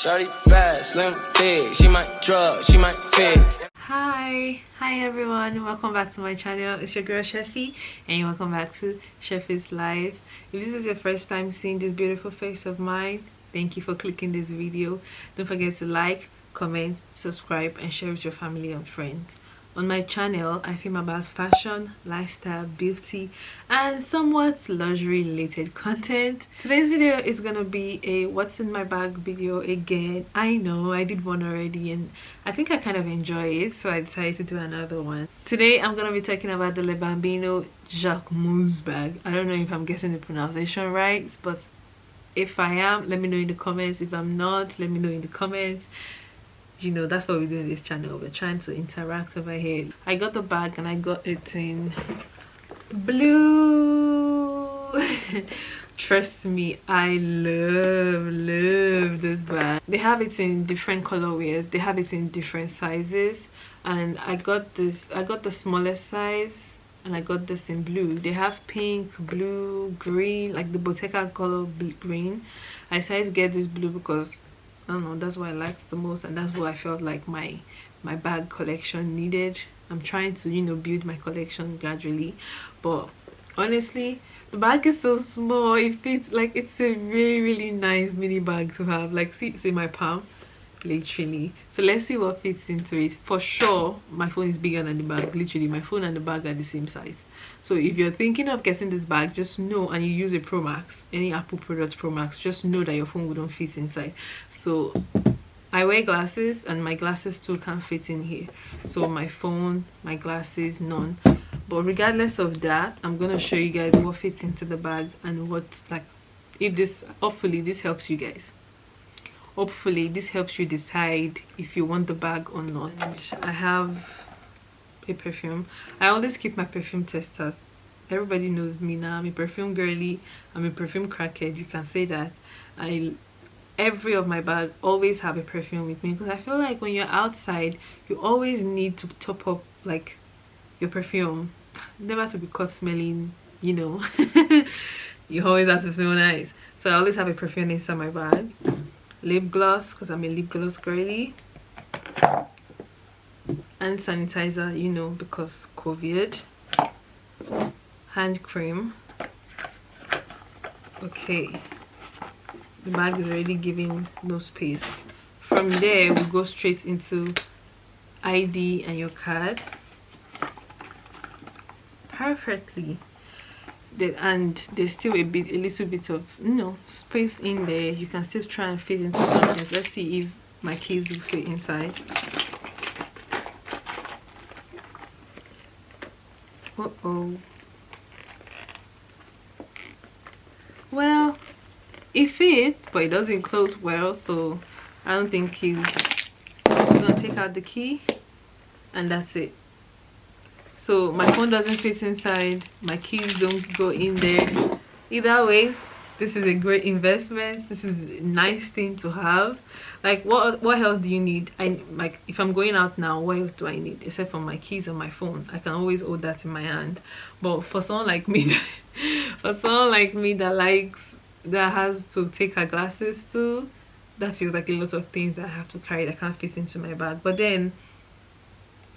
Shawty bad, slim, big. She might drug, she might fix. Hi everyone, welcome back to my channel. It's your girl Sheffy and welcome back to Sheffy's Life. If this is your first time seeing this beautiful face of mine, thank you for clicking this video. Don't forget to like, comment, subscribe and share with your family and friends. On my channel, I film about fashion, lifestyle, beauty, and somewhat luxury related content. Today's video is gonna be a what's in my bag video again. I know I did one already and I think I kind of enjoy it, so I decided to do another one. Today I'm gonna be talking about the Le Bambino Jacquemus bag. I don't know if I'm getting the pronunciation right, but if I am, let me know in the comments. If I'm not, let me know in the comments. You know, that's what we do in this channel. We're trying to interact over here. I got the bag and I got it in blue. Trust me, I love this bag. They have it in different colorways, they have it in different sizes, and I got the smallest size and I got this in blue. They have pink, blue, green, like the Bottega color green. I decided to get this blue because I don't know, that's what I liked the most, and that's what I felt like my bag collection needed. I'm trying to, you know, build my collection gradually, but honestly the bag is so small. It fits, like, it's a really nice mini bag to have. Like, see, it's in my palm literally. So let's see what fits into it. For sure my phone is bigger than the bag. Literally my phone and the bag are the same size. So if you're thinking of getting this bag, just know, and you use a Pro Max, any Apple product Pro Max, just know that your phone wouldn't fit inside. So I wear glasses and my glasses too can't fit in here, so my phone, my glasses, none. But regardless of that, I'm gonna show you guys what fits into the bag and what, like, if this, hopefully this helps you guys. Hopefully this helps you decide if you want the bag or not. I have a perfume. I always keep my perfume testers. Everybody knows me now. I'm a perfume girly, I'm a perfume crackhead, you can say that. Every of my bag always have a perfume with me, because I feel like when you're outside you always need to top up, like, your perfume. Never to be caught smelling, you know. You always have to smell nice, so I always have a perfume inside my bag. Lip gloss, because I'm a lip gloss girly, and sanitizer, you know, because COVID. Hand cream. Okay, the bag is already giving no space. From there we go straight into ID and your card. Perfectly. And there's still a little bit of, you know, space in there. You can still try and fit into something. Let's see if my keys will fit inside. Uh-oh. Well, it fits, but it doesn't close well, so I don't think he's gonna take out the key and that's it. So my phone doesn't fit inside, my keys don't go in there. Either ways, this is a great investment. This is a nice thing to have. Like, what else do you need? Like, if I'm going out now, what else do I need except for my keys and my phone? I can always hold that in my hand. But for someone like me that has to take her glasses too, that feels like a lot of things that I have to carry that can't fit into my bag. But then,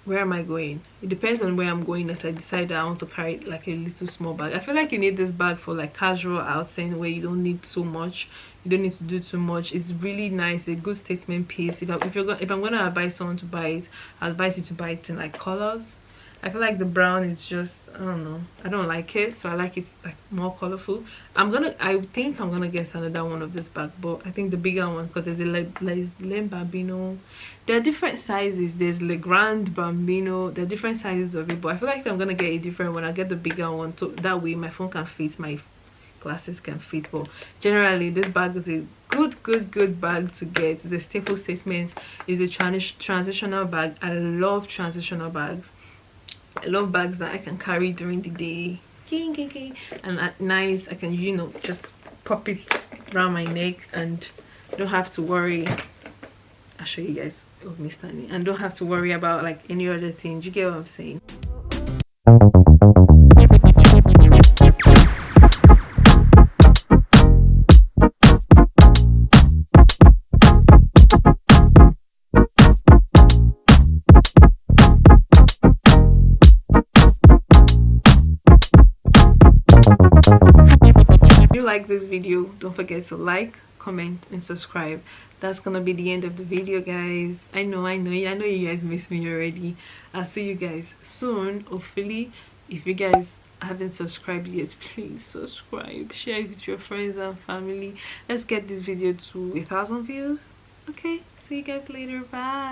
where am I going? It depends on where I'm going that I decide that I want to carry like a little small bag. I feel like you need this bag for like casual outing where you don't need so much, you don't need to do too much. It's really nice, a good statement piece. If I'm gonna advise someone to buy it, I'll advise you to buy it in like colors. I feel like the brown is just, I don't know, I don't like it, so I like it like more colorful. I think I'm gonna get another one of this bag, but I think the bigger one, because there's a Le Bambino. There are different sizes. There's Le Grand Bambino. There are different sizes of it, but I feel like if I'm gonna get a different one, I'll get the bigger one, so that way my phone can fit, my glasses can fit. But generally this bag is a good bag to get. It's a staple statement. It's a transitional bag. I love transitional bags. I love bags that I can carry during the day, and at night I can, you know, just pop it around my neck and don't have to worry. I'll show you guys of me standing, and don't have to worry about like any other things. You get what I'm saying? like this video, don't forget to like, comment and subscribe. That's gonna be the end of the video, guys. I know you guys miss me already. I'll see you guys soon, hopefully. If you guys haven't subscribed yet, please subscribe, share it with your friends and family. Let's get this video to 1,000 views. Okay, see you guys later. Bye.